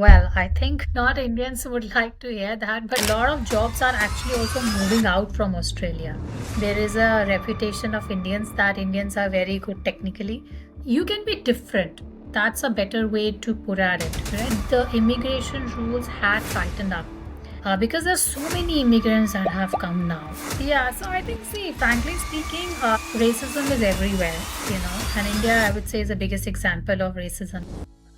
Well, I think not Indians would like to hear that, but a lot of jobs are actually also moving out from Australia. There is a reputation of Indians that Indians are very good technically. You can be different. That's a better way to put at it, right? The immigration rules had tightened up. Because there's so many immigrants that have come now. Yeah, so I think, see, frankly speaking, racism is everywhere, and India, I would say, is the biggest example of racism.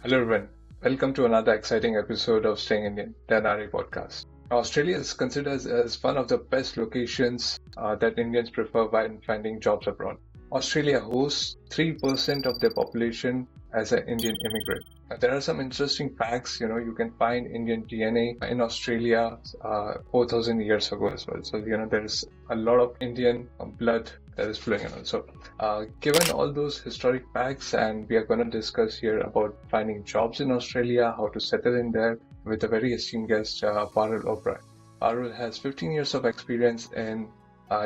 Hello everyone, welcome to another exciting episode of Staying Indian, the NRI podcast. Australia is considered as one of the best locations that Indians prefer while finding jobs abroad. Australia hosts 3% of their population as an Indian immigrant. There are some interesting facts, you can find Indian DNA in Australia 4,000 years ago as well. So, there's a lot of Indian blood that is flowing in. So, given all those historic facts, and we are going to discuss here about finding jobs in Australia, how to settle in there with a very esteemed guest, Parul O'Brien. Parul has 15 years of experience in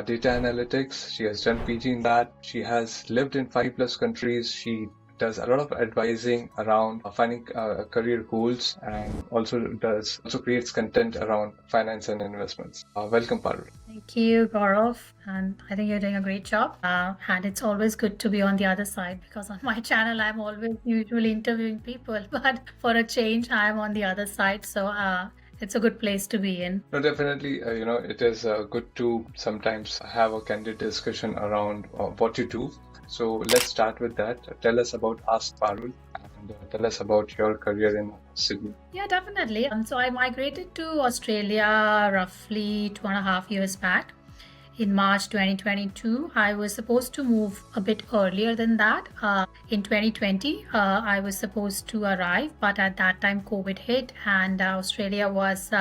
data analytics. She has done PG in that. She has lived in 5+ countries. She does a lot of advising around finding career goals, and also creates content around finance and investments. Welcome, Parul. Thank you, Gaurav. And I think you're doing a great job. And it's always good to be on the other side because on my channel, I'm always usually interviewing people. But for a change, I'm on the other side. So it's a good place to be in. No, definitely, it is good to sometimes have a candid discussion around what you do. So let's start with that. Tell us about Ask Parul, and tell us about your career in Sydney. Yeah, definitely. So I migrated to Australia roughly 2.5 years back. In March 2022, I was supposed to move a bit earlier than that. In 2020, I was supposed to arrive, but at that time, COVID hit, and Australia was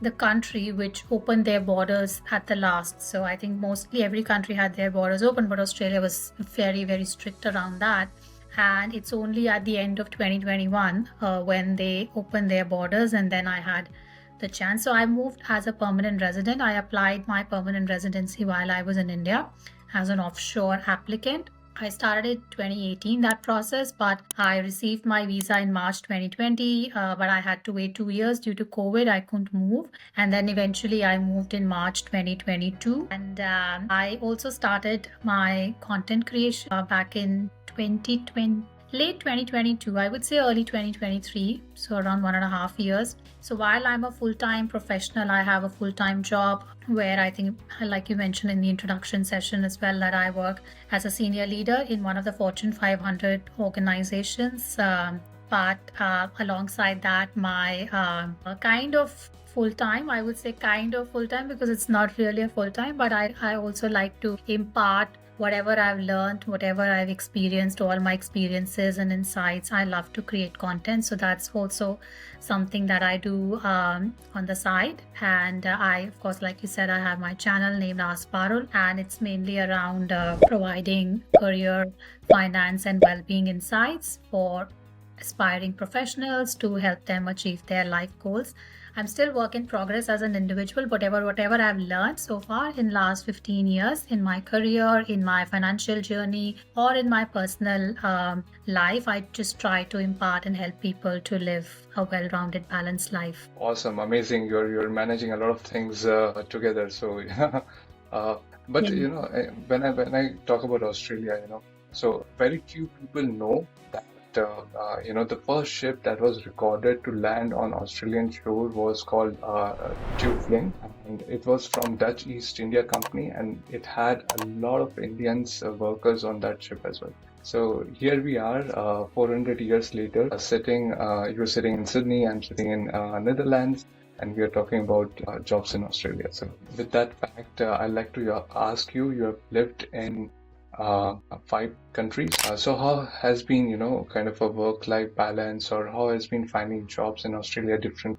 the country which opened their borders at the last. So I think mostly every country had their borders open, but Australia was very, very strict around that. And it's only at the end of 2021 when they opened their borders, and then I had the chance. So I moved as a permanent resident. I applied my permanent residency while I was in India as an offshore applicant. I started in 2018 that process, but I received my visa in March 2020. But I had to wait 2 years due to COVID. I couldn't move, and then eventually I moved in March 2022. And I also started my content creation back in 2020. Late 2022, I would say early 2023, so around 1.5 years. So while I'm a full-time professional, I have a full-time job where I think, like you mentioned in the introduction session as well, that I work as a senior leader in one of the Fortune 500 organizations. But alongside that, my kind of full-time, I would say kind of full-time because it's not really a full-time, but I also like to impart whatever I've learned, whatever I've experienced, all my experiences and insights. I love to create content. So that's also something that I do on the side. And I, of course, like you said, I have my channel named Ask Parul, and it's mainly around providing career, finance, and well-being insights for aspiring professionals to help them achieve their life goals. I'm still work in progress as an individual. Whatever I've learned so far in last 15 years in my career, in my financial journey, or in my personal life, I just try to impart and help people to live a well-rounded, balanced life. Awesome, amazing. You're managing a lot of things together. So, but Yeah. when I talk about Australia, so very few people know that the first ship that was recorded to land on Australian shore was called Tufling, and it was from Dutch East India Company, and it had a lot of Indians workers on that ship as well. So here we are, 400 years later, you're sitting in Sydney, I'm sitting in Netherlands, and we are talking about jobs in Australia. So with that fact, I'd like to ask you, you have lived in 5 countries. So how has been, kind of a work-life balance, or how has been finding jobs in Australia different?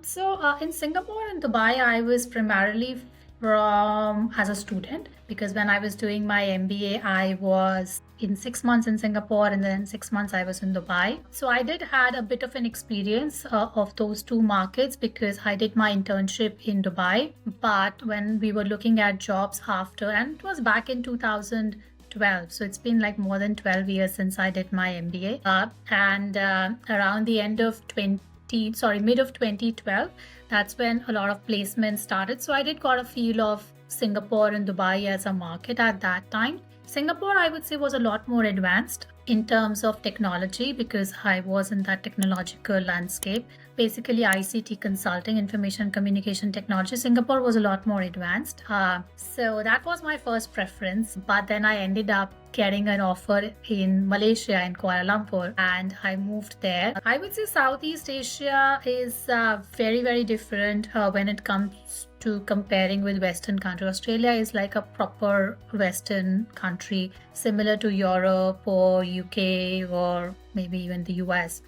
So in Singapore and Dubai, I was primarily from as a student because when I was doing my MBA, I was in 6 months in Singapore and then 6 months I was in Dubai. So I did had a bit of an experience of those two markets because I did my internship in Dubai. But when we were looking at jobs after, and it was back in 2000. 12. So it's been like more than 12 years since I did my MBA. And around the end of mid of 2012, that's when a lot of placements started. So I did got a feel of Singapore and Dubai as a market at that time. Singapore, I would say, was a lot more advanced in terms of technology because I was in that technological landscape. Basically, ICT consulting, information communication technology. Singapore was a lot more advanced. So that was my first preference. But then I ended up getting an offer in Malaysia, in Kuala Lumpur, and I moved there. I would say Southeast Asia is very, very different when it comes to comparing with Western country. Australia is like a proper Western country, similar to Europe or UK or maybe even the US.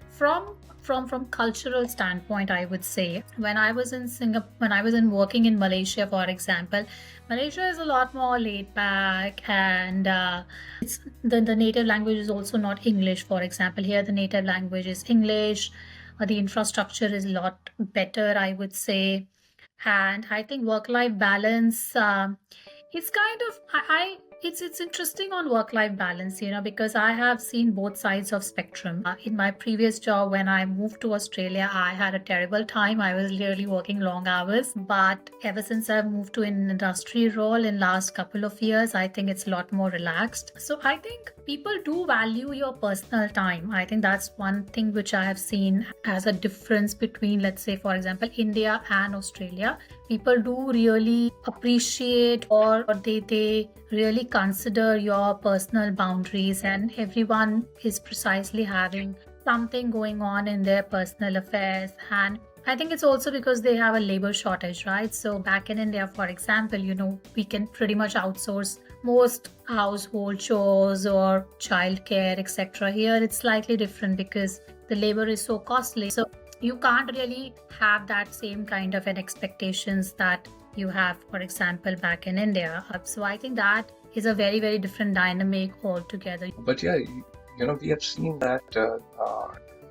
From cultural standpoint, I would say when I was in Singapore, when I was in working in Malaysia, for example, Malaysia is a lot more laid back, and it's the native language is also not English. For example, here the native language is English. The infrastructure is a lot better, I would say, and I think work-life balance. It's kind of it's interesting on work-life balance, because I have seen both sides of spectrum. In my previous job, when I moved to Australia, I had a terrible time. I was literally working long hours. But ever since I've moved to an industry role in last couple of years, I think it's a lot more relaxed. So I think people do value your personal time. I think that's one thing which I have seen as a difference between, let's say, for example, India and Australia. People do really appreciate or they really consider your personal boundaries, and everyone is precisely having something going on in their personal affairs. And I think it's also because they have a labor shortage, right? So back in India, for example, we can pretty much outsource most household chores or childcare, etc. Here it's slightly different because the labor is so costly. So you can't really have that same kind of an expectations that you have, for example, back in India. So I think that is a very, very different dynamic altogether. But yeah, we have seen that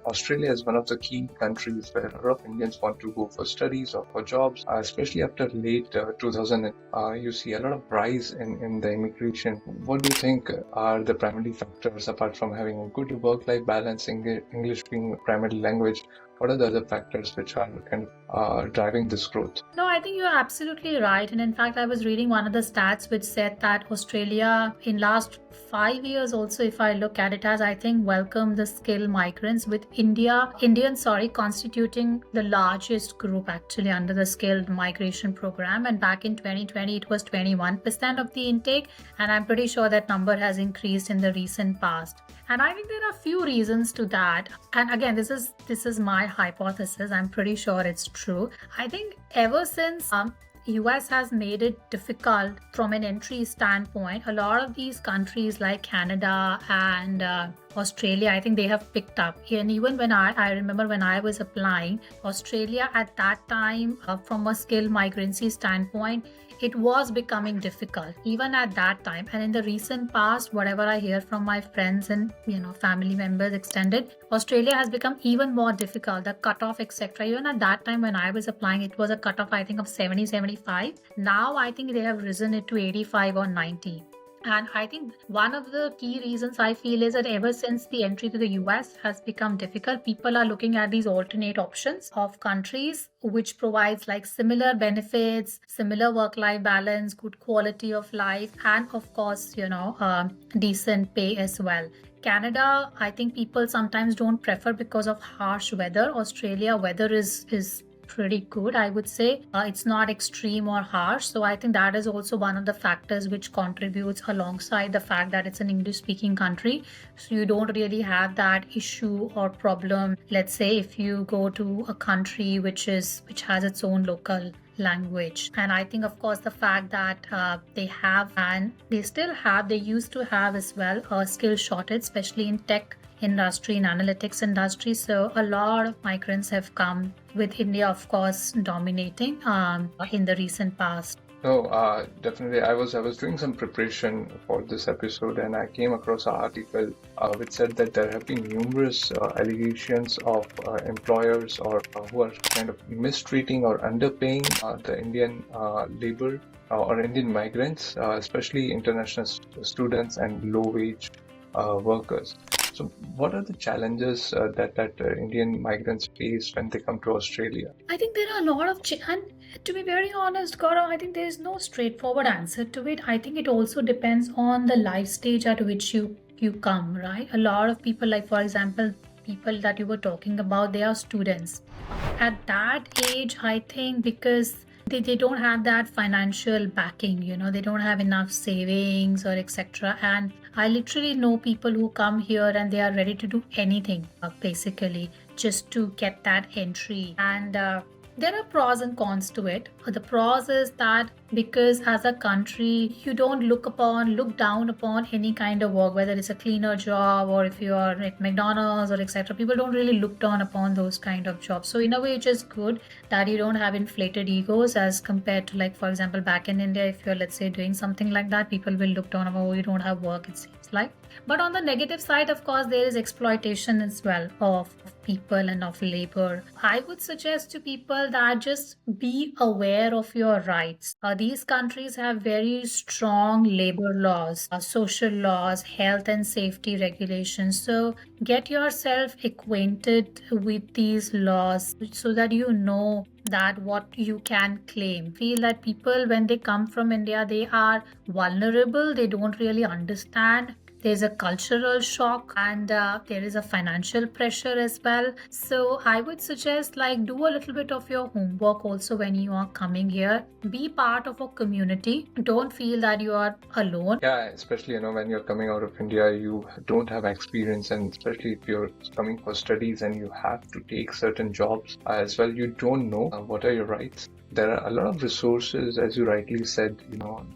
Australia is one of the key countries where a lot of Indians want to go for studies or for jobs, especially after late 2000. You see a lot of rise in the immigration. What do you think are the primary factors, apart from having a good work-life balance, English being primary language? What are the other factors which are kind of driving this growth? No, I think you're absolutely right. And in fact, I was reading one of the stats which said that Australia in last 5 years also, if I look at it, has, I think, welcomed the skilled migrants, with Indians constituting the largest group actually under the skilled migration program. And back in 2020, it was 21% of the intake. And I'm pretty sure that number has increased in the recent past. And I think there are a few reasons to that. And again, this is my hypothesis. I'm pretty sure it's true. I think ever since US has made it difficult from an entry standpoint, a lot of these countries like Canada and Australia, I think they have picked up. And even when I remember when I was applying, Australia at that time, from a skilled migrancy standpoint, it was becoming difficult even at that time. And in the recent past, whatever I hear from my friends and family members extended, Australia has become even more difficult. The cutoff, etc. Even at that time when I was applying, it was a cutoff, I think, of 70, 75. Now I think they have risen it to 85 or 90. And I think one of the key reasons I feel is that ever since the entry to the US has become difficult, people are looking at these alternate options of countries which provides like similar benefits, similar work-life balance, good quality of life, and of course, decent pay as well. Canada, I think people sometimes don't prefer because of harsh weather. Australia weather is pretty good, I would say. It's not extreme or harsh. So I think that is also one of the factors which contributes, alongside the fact that it's an English speaking country. So you don't really have that issue or problem, let's say, if you go to a country which has its own local language. And I think, of course, the fact that they have, and they still have, they used to have as well, a skill shortage, especially in tech industry and analytics industry. So a lot of migrants have come, with India, of course, dominating in the recent past. No, definitely. I was doing some preparation for this episode, and I came across an article which said that there have been numerous allegations of employers or who are kind of mistreating or underpaying the Indian labor or Indian migrants, especially international students and low-wage workers. So, what are the challenges that Indian migrants face when they come to Australia? I think there are a lot of, and to be very honest, Gaurav, I think there is no straightforward answer to it. I think it also depends on the life stage at which you come, right? A lot of people, like for example, people that you were talking about, they are students. At that age, I think because they don't have that financial backing, they don't have enough savings or etc. And I literally know people who come here and they are ready to do anything, basically, just to get that entry. And there are pros and cons to it. The pros is that because as a country, you don't look down upon any kind of work, whether it's a cleaner job or if you are at McDonald's or etc. People don't really look down upon those kind of jobs. So in a way, it's just good that you don't have inflated egos as compared to, like, for example, back in India, if you're, let's say, doing something like that, people will look down upon, oh, you don't have work, it seems like. But on the negative side, of course, there is exploitation as well of people and of labor. I would suggest to people that just be aware of your rights. These countries have very strong labor laws, social laws, health and safety regulations. So get yourself acquainted with these laws so that you know that what you can claim. Feel that people, when they come from India, they are vulnerable, they don't really understand. There's a cultural shock, and there is a financial pressure as well. So I would suggest, like, do a little bit of your homework also when you are coming here. Be part of a community. Don't feel that you are alone. Yeah, especially when you're coming out of India, you don't have experience, and especially if you're coming for studies and you have to take certain jobs as well, you don't know what are your rights. There are a lot of resources, as you rightly said.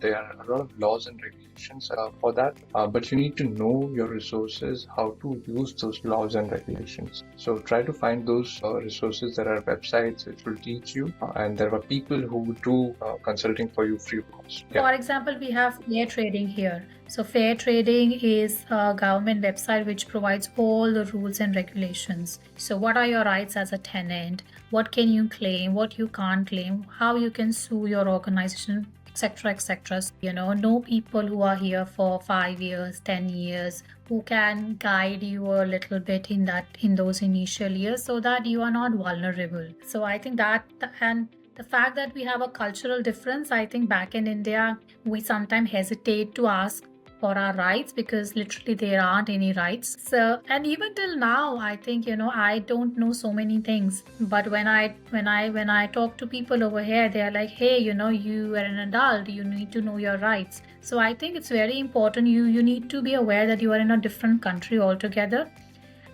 There are a lot of laws and regulations for that, but you need to know your resources, how to use those laws and regulations. So try to find those resources. There are websites which will teach you, and there are people who do consulting for you free of cost. Yeah. For example, we have fair trading here. So fair trading is a government website which provides all the rules and regulations. So what are your rights as a tenant? What can you claim? What you can't claim? How you can sue your organization, etc., etc. Know people who are here for 5 years, 10 years, who can guide you a little bit in those initial years so that you are not vulnerable. So I think that, and the fact that we have a cultural difference, I think back in India, we sometimes hesitate to ask for our rights because literally there aren't any rights. So, and even till now, I think, I don't know so many things. But when I talk to people over here, they are like, hey, you are an adult, you need to know your rights. So I think it's very important. You need to be aware that you are in a different country altogether,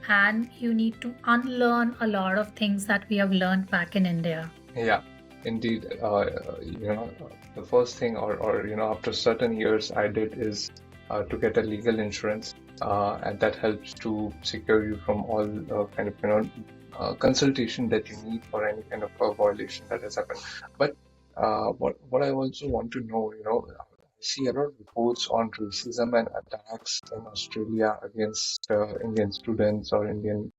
and you need to unlearn a lot of things that we have learned back in India. Yeah, indeed. The first thing, or after certain years, I did is to get a legal insurance, and that helps to secure you from all kind of consultation that you need for any kind of violation that has happened. But what I also want to know, I see a lot of reports on racism and attacks in Australia against Indian students or Indian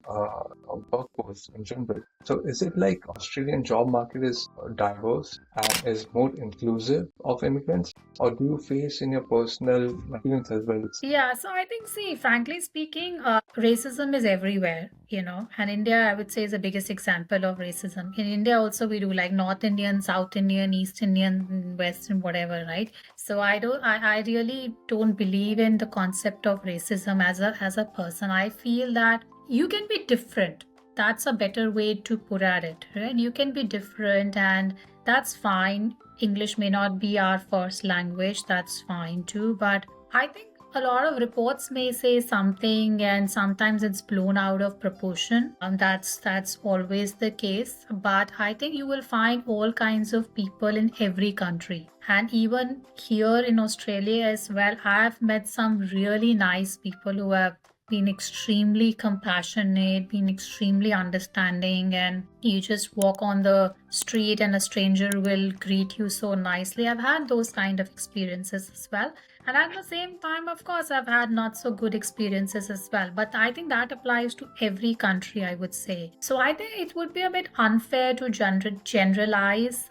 workforce in general. So is it like Australian job market is diverse and is more inclusive of immigrants, or do you face in your personal experience as well? Yeah, so I think, see, frankly speaking, racism is everywhere, and India, I would say, is the biggest example of racism. In India, also, we do like North Indian, South Indian, East Indian, Western, whatever, right? So I really don't believe in the concept of racism as a person. I feel that you can be different. That's a better way to put at it, right? You can be different, and that's fine. English may not be our first language, that's fine too, but I think a lot of reports may say something and sometimes it's blown out of proportion. That's always the case. But I think you will find all kinds of people in every country. And even here in Australia as well, I've met some really nice people who have been extremely compassionate, been extremely understanding, and you just walk on the street and a stranger will greet you so nicely. I've had those kind of experiences as well. And at the same time, of course, I've had not so good experiences as well. But I think that applies to every country, I would say. So I think it would be a bit unfair to generalize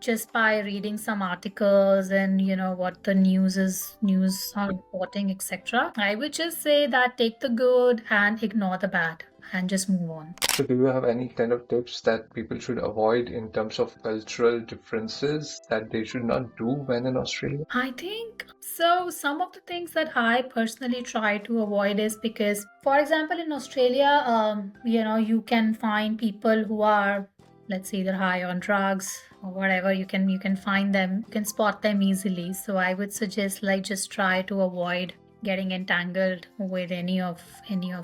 just by reading some articles and what the news are reporting, etc. I would just say that take the good and ignore the bad and just move on. So, do you have any kind of tips that people should avoid in terms of cultural differences that they should not do when in Australia? I think so. Some of the things that I personally try to avoid is because, for example, in Australia, you can find people who are, let's say, either high on drugs or whatever. You can find them, you can spot them easily. So I would suggest like just try to avoid getting entangled with any of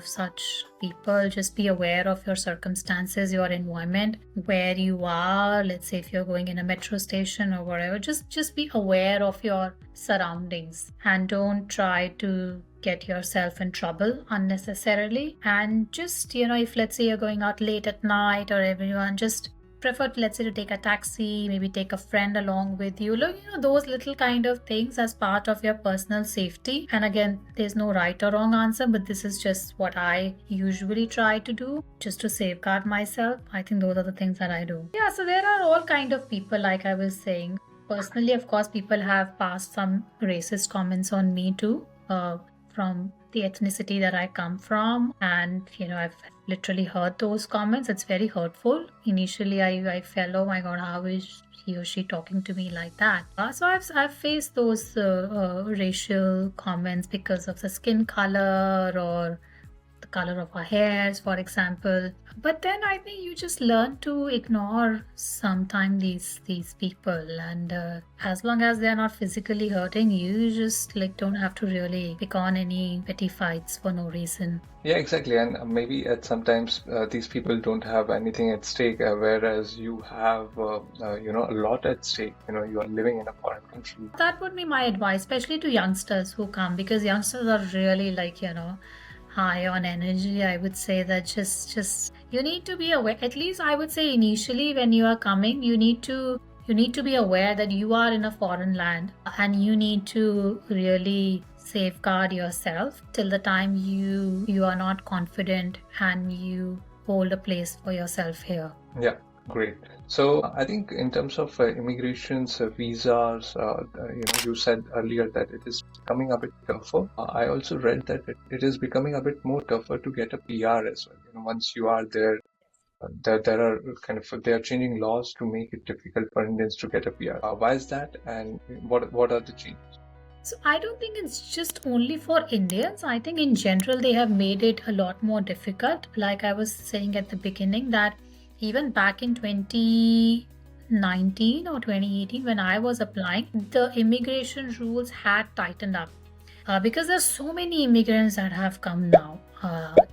such people. Just be aware of your circumstances, your environment, where you are. Let's say if you're going in a metro station or whatever, just be aware of your surroundings and don't try to get yourself in trouble unnecessarily. And just if let's say you're going out late at night or everyone, just prefer, let's say, to take a taxi, maybe take a friend along with you. Look, those little kind of things as part of your personal safety. And again, there's no right or wrong answer, but this is just what I usually try to do just to safeguard myself. I think those are the things that I do. Yeah, so there are all kind of people, like I was saying. Personally, of course, people have passed some racist comments on me too, from the ethnicity that I come from. And, I've literally heard those comments. It's very hurtful. Initially, I felt, oh my God, how is he or she talking to me like that? So I've faced those racial comments because of the skin color or the color of our hairs, for example. But then I think you just learn to ignore sometimes these people, and as long as they are not physically hurting you, you just like don't have to really pick on any petty fights for no reason. Yeah, exactly. And maybe at sometimes these people don't have anything at stake, whereas you have, a lot at stake. You are living in a foreign country. That would be my advice, especially to youngsters who come, because youngsters are really like, high on energy. I would say that just you need to be aware. At least I would say initially when you are coming, you need to be aware that you are in a foreign land and you need to really safeguard yourself till the time you are not confident and you hold a place for yourself here. Yeah, great. So I think in terms of immigrations, visas, you said earlier that it is becoming a bit tougher. I also read that it is becoming a bit more tougher to get a PR as well. Once you are there, there are they are changing laws to make it difficult for Indians to get a PR. Why is that, and what are the changes? So I don't think it's just only for Indians. I think in general they have made it a lot more difficult. Like I was saying at the beginning that even back in 2019 or 2018 when I was applying, the immigration rules had tightened up. Because there's so many immigrants that have come now.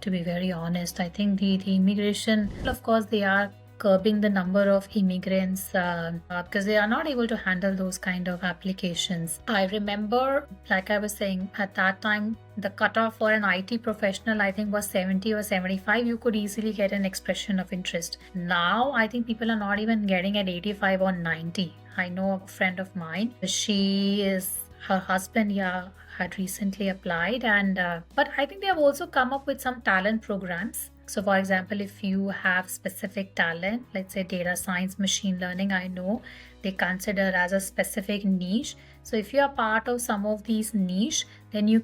To be very honest, I think the immigration, of course, they are curbing the number of immigrants because they are not able to handle those kind of applications. I remember, like I was saying, at that time, the cutoff for an IT professional, I think, was 70 or 75. You could easily get an expression of interest. Now, I think people are not even getting at 85 or 90. I know a friend of mine, her husband, had recently applied, and but I think they have also come up with some talent programs. So for example, if you have specific talent, let's say data science, machine learning, I know they consider as a specific niche. So if you are part of some of these niche, then your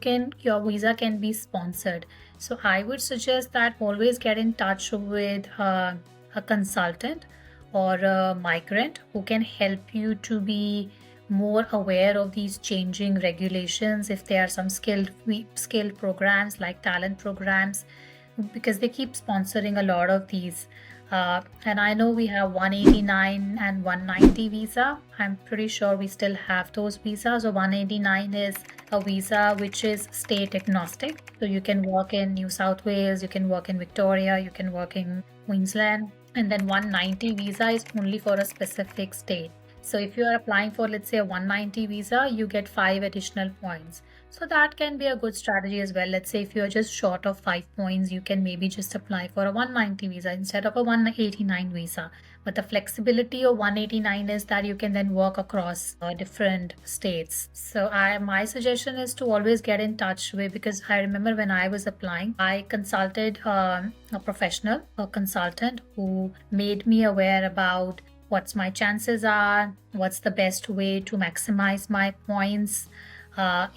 visa can be sponsored. So I would suggest that always get in touch with a consultant or a migrant who can help you to be more aware of these changing regulations. If there are some skilled programs like talent programs, because they keep sponsoring a lot of these. And I know we have 189 and 190 visa. I'm pretty sure we still have those visas. So 189 is a visa which is state agnostic. So you can work in New South Wales, you can work in Victoria, you can work in Queensland. And then 190 visa is only for a specific state. So if you are applying for, let's say, a 190 visa, you get 5 additional points. So that can be a good strategy as well. Let's say if you're just short of 5 points, you can maybe just apply for a 190 visa instead of a 189 visa. But the flexibility of 189 is that you can then work across different states. So my suggestion is to always get in touch with, because I remember when I was applying, I consulted a professional, a consultant who made me aware about what's my chances are, what's the best way to maximize my points.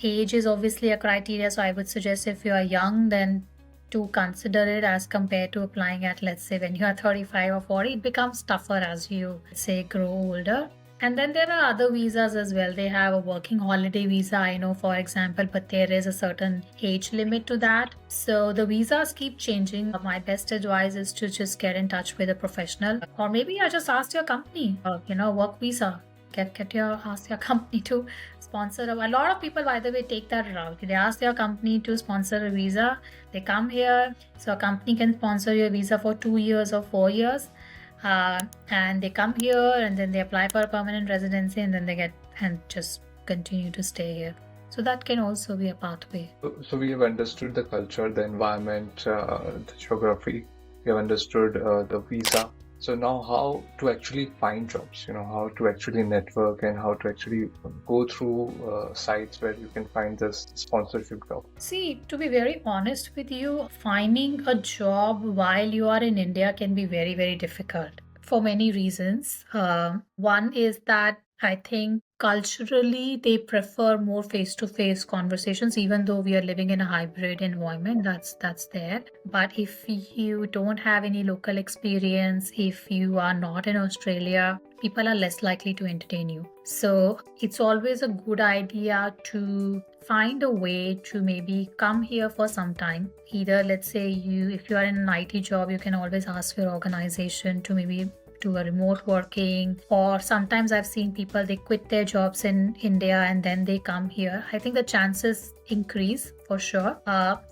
Age is obviously a criteria, so I would suggest if you are young, then to consider it as compared to applying at, let's say, when you are 35 or 40, it becomes tougher as you, say, grow older. And then there are other visas as well. They have a working holiday visa, I know, for example, but there is a certain age limit to that. So the visas keep changing. My best advice is to just get in touch with a professional, or maybe I just ask your company, work visa. Ask your company to sponsor. A lot of people, by the way, take that route. They ask their company to sponsor a visa. They come here, so a company can sponsor your visa for 2 years or 4 years, and they come here and then they apply for a permanent residency, and then they get and just continue to stay here. So that can also be a pathway. So we have understood the culture, the environment, the geography. We have understood the visa. So now how to actually find jobs, how to actually network and how to actually go through sites where you can find this sponsorship job. See, to be very honest with you, finding a job while you are in India can be very, very difficult for many reasons. One is that I think culturally they prefer more face-to-face conversations, even though we are living in a hybrid environment. That's there. But if you don't have any local experience, if you are not in Australia, people are less likely to entertain you. So it's always a good idea to find a way to maybe come here for some time. Either, let's say, if you are in an IT job, you can always ask your organization to maybe do a remote working, or sometimes I've seen people, they quit their jobs in India and then they come here. I think the chances increase for sure.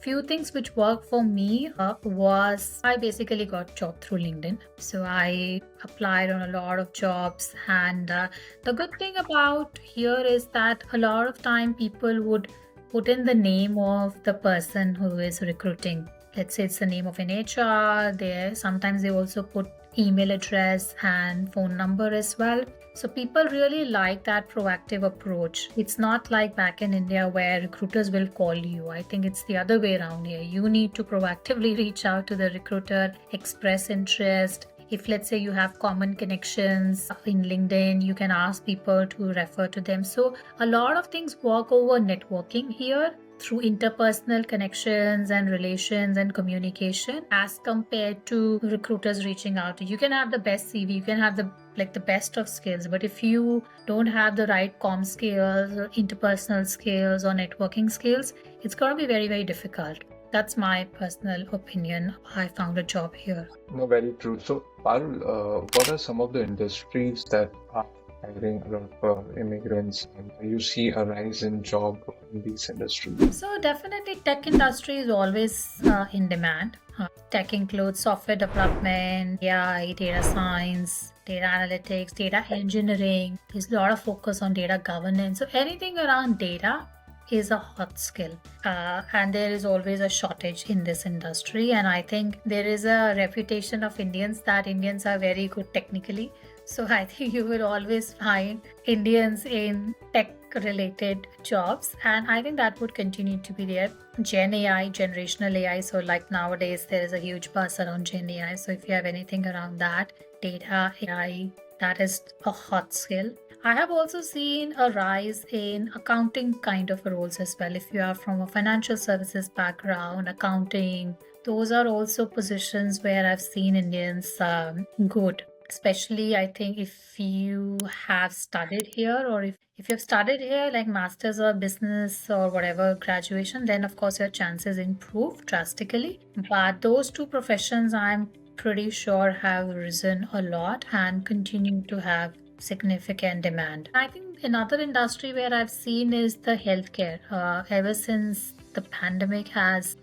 Few things which worked for me was I basically got job through LinkedIn. So I applied on a lot of jobs, and the good thing about here is that a lot of time people would put in the name of the person who is recruiting. Let's say it's the name of an HR there. Sometimes they also put email address and phone number as well. So people really like that proactive approach. It's not like back in India where recruiters will call you. I think it's the other way around here. You need to proactively reach out to the recruiter, express interest. If, let's say, you have common connections in LinkedIn, you can ask people to refer to them. So a lot of things work over networking here, through interpersonal connections and relations and communication, as compared to recruiters reaching out to you. You can have the best CV, you can have the best of skills, but if you don't have the right comm skills or interpersonal skills or networking skills, it's going to be very, very difficult. That's my personal opinion. I found a job here. No, very true. So, Parul, what are some of the industries that are hiring a lot of immigrants, and you see a rise in job in these industries? So definitely tech industry is always in demand. Tech includes software development, AI, data science, data analytics, data engineering. There's a lot of focus on data governance. So anything around data is a hot skill, and there is always a shortage in this industry. And I think there is a reputation of Indians that Indians are very good technically. So I think you will always find Indians in tech related jobs, and I think that would continue to be there. Gen AI, generational AI. So like nowadays there is a huge buzz around Gen AI. So if you have anything around that, data, AI, that is a hot skill. I have also seen a rise in accounting kind of roles as well. If you are from a financial services background, accounting, those are also positions where I've seen Indians good. Especially, I think if you have studied here, or if you've studied here, like master's or business or whatever graduation, then of course your chances improve drastically. But those two professions, I'm pretty sure have risen a lot and continue to have significant demand. I think another industry where I've seen is the healthcare. Ever since the pandemic has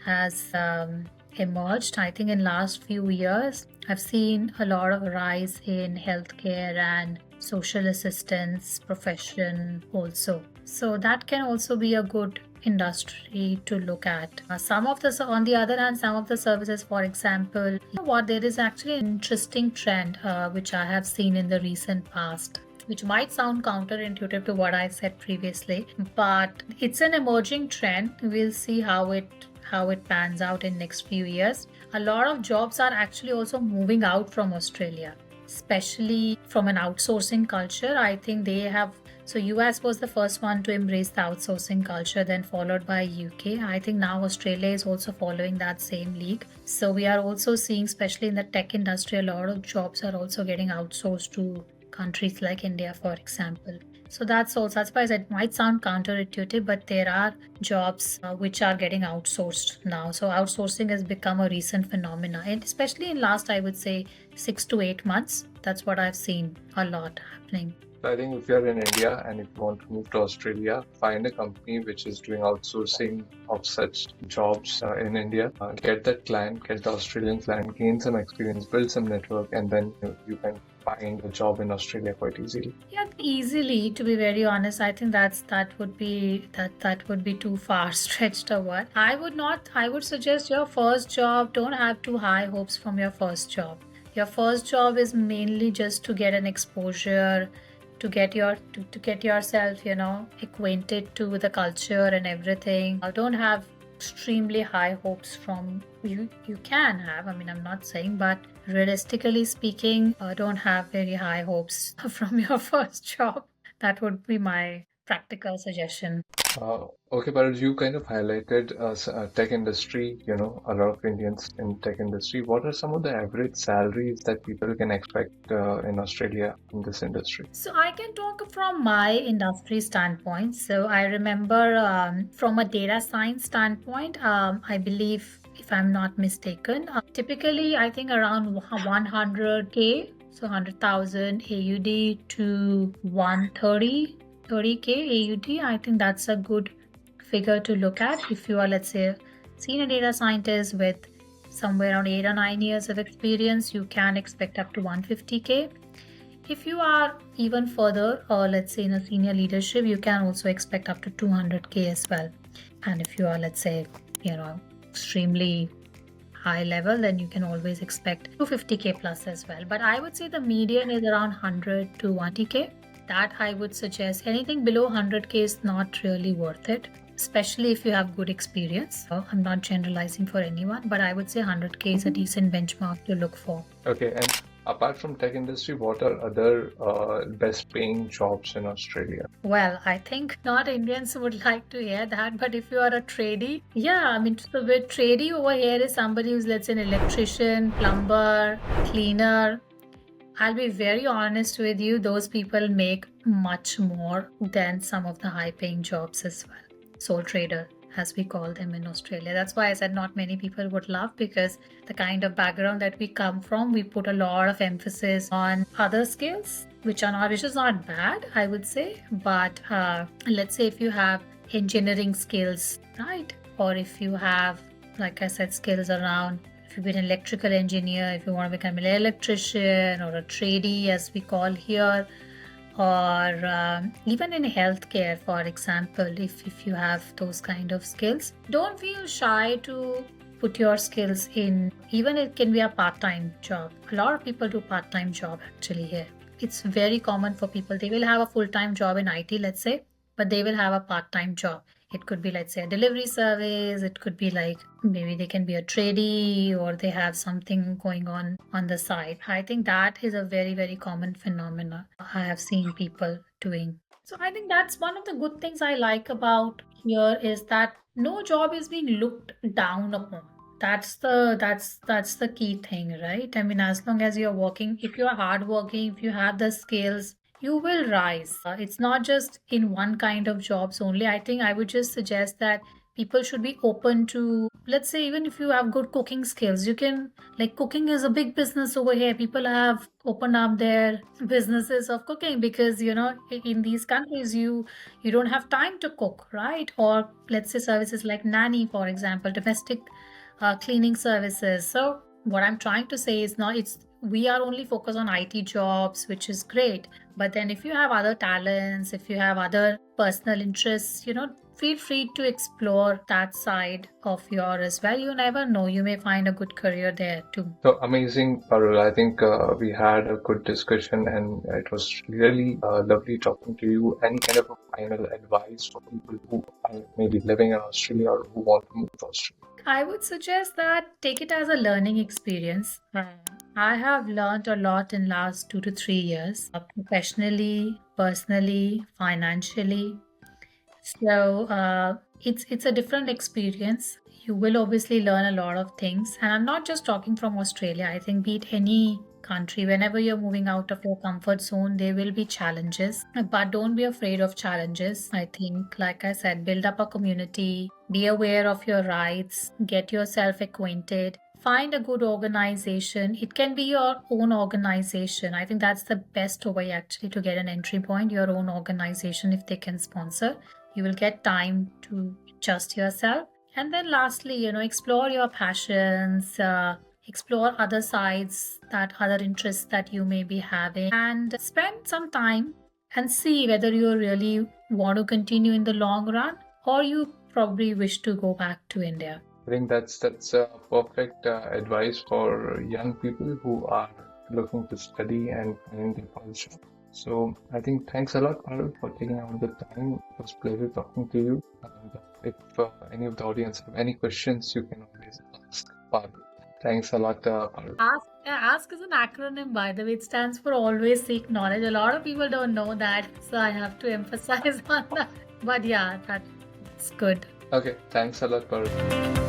emerged, I think in last few years, I've seen a lot of rise in healthcare and social assistance profession also. So that can also be a good industry to look at. Some of the, on the other hand, some of the services, for example, you know what, there is actually an interesting trend which I have seen in the recent past, which might sound counterintuitive to what I said previously, but it's an emerging trend. We'll see how it pans out in next few years. A lot of jobs are actually also moving out from Australia, especially from an outsourcing culture. I think they have, so US was the first one to embrace the outsourcing culture, then followed by UK. I think now Australia is also following that same league. So we are also seeing, especially in the tech industry, a lot of jobs are also getting outsourced to countries like India, for example. So that's why it might sound counterintuitive, but there are jobs which are getting outsourced now. So outsourcing has become a recent phenomena, and especially in last, I would say, 6 to 8 months. That's what I've seen a lot happening. I think if you're in India and if you want to move to Australia, find a company which is doing outsourcing of such jobs in India. Get that client, get the Australian client, gain some experience, build some network, and then you can find a job in Australia quite easily. Yeah, easily. To be very honest, I think that would be too far stretched or what. I would not. I would suggest your first job. Don't have too high hopes from your first job. Your first job is mainly just to get an exposure, to get yourself, acquainted to the culture and everything. Don't have extremely high hopes from you. You can have. I mean, I'm not saying, but realistically speaking, don't have very high hopes from your first job. That would be my practical suggestion. Okay, but you kind of highlighted tech industry, a lot of Indians in tech industry. What are some of the average salaries that people can expect in Australia in this industry? So I can talk from my industry standpoint. So I remember from a data science standpoint, I believe, if I'm not mistaken, typically I think around 100K, so 100,000 AUD to 130K AUD. I think that's a good figure to look at if you are, let's say, a senior data scientist with somewhere around 8 or 9 years of experience. You can expect up to 150K. If you are even further, or let's say in a senior leadership, you can also expect up to 200K as well. And if you are, let's say, extremely high level, then you can always expect 250K plus as well. But I would say the median is around 100 to 120K. That I would suggest. Anything below 100K is not really worth it, especially if you have good experience. I'm not generalizing for anyone, but I would say 100K is a decent benchmark to look for. Okay, and apart from tech industry, what are other best paying jobs in Australia? Well, I think not Indians would like to hear that, but if you are a tradie, yeah, I mean, so the tradie over here is somebody who's, let's say, an electrician, plumber, cleaner. I'll be very honest with you, those people make much more than some of the high paying jobs as well. Sole trader, as we call them in Australia. That's why I said not many people would love, because the kind of background that we come from, we put a lot of emphasis on other skills, which is not bad, I would say. But let's say if you have engineering skills, right? Or if you have, like I said, skills around, if you've been an electrical engineer, if you want to become an electrician or a tradie, as we call here, or even in healthcare, for example, if you have those kind of skills, don't feel shy to put your skills in. Even it can be a part-time job. A lot of people do part-time job actually here. It's very common for people. They will have a full-time job in IT, let's say, but they will have a part-time job. It could be, let's say, a delivery service. It could be like maybe they can be a tradie, or they have something going on the side. I think that is a very, very common phenomena I have seen people doing. So I think that's one of the good things I like about here, is that no job is being looked down upon. That's the key thing, right? I mean, as long as you're working, if you're hardworking, if you have the skills, you will rise. It's not just in one kind of jobs only. I think I would just suggest that people should be open to, let's say, even if you have good cooking skills, you can, like, cooking is a big business over here. People have opened up their businesses of cooking because, in these countries, you don't have time to cook, right? Or let's say services like nanny, for example, domestic cleaning services. So what I'm trying to say is, not it's we are only focused on IT jobs, which is great. But then if you have other talents, if you have other personal interests, feel free to explore that side of yours as well. You never know, you may find a good career there too. So amazing, Parul. I think we had a good discussion and it was really lovely talking to you. Any kind of a final advice for people who are maybe living in Australia or who want to move to Australia? I would suggest that take it as a learning experience. I have learned a lot in last 2 to 3 years, professionally, personally, financially. So it's a different experience. You will obviously learn a lot of things, and I'm not just talking from Australia. I think be it any country, whenever you're moving out of your comfort zone, there will be challenges, but don't be afraid of challenges. I think, like I said, build up a community, be aware of your rights, get yourself acquainted. Find a good organization. It can be your own organization. I think that's the best way actually to get an entry point, your own organization, if they can sponsor. You will get time to adjust yourself. And then lastly, explore your passions, explore other sides, that other interests that you may be having, and spend some time and see whether you really want to continue in the long run, or you probably wish to go back to India. I think that's perfect advice for young people who are looking to study and find their culture. So I think thanks a lot, Parul, for taking out the time. It was a pleasure talking to you. And if any of the audience have any questions, you can always ask Parul. Thanks a lot, Parul. Ask is an acronym, by the way. It stands for always seek knowledge. A lot of people don't know that, so I have to emphasize on that. But yeah, that's good. Okay, thanks a lot, Parul.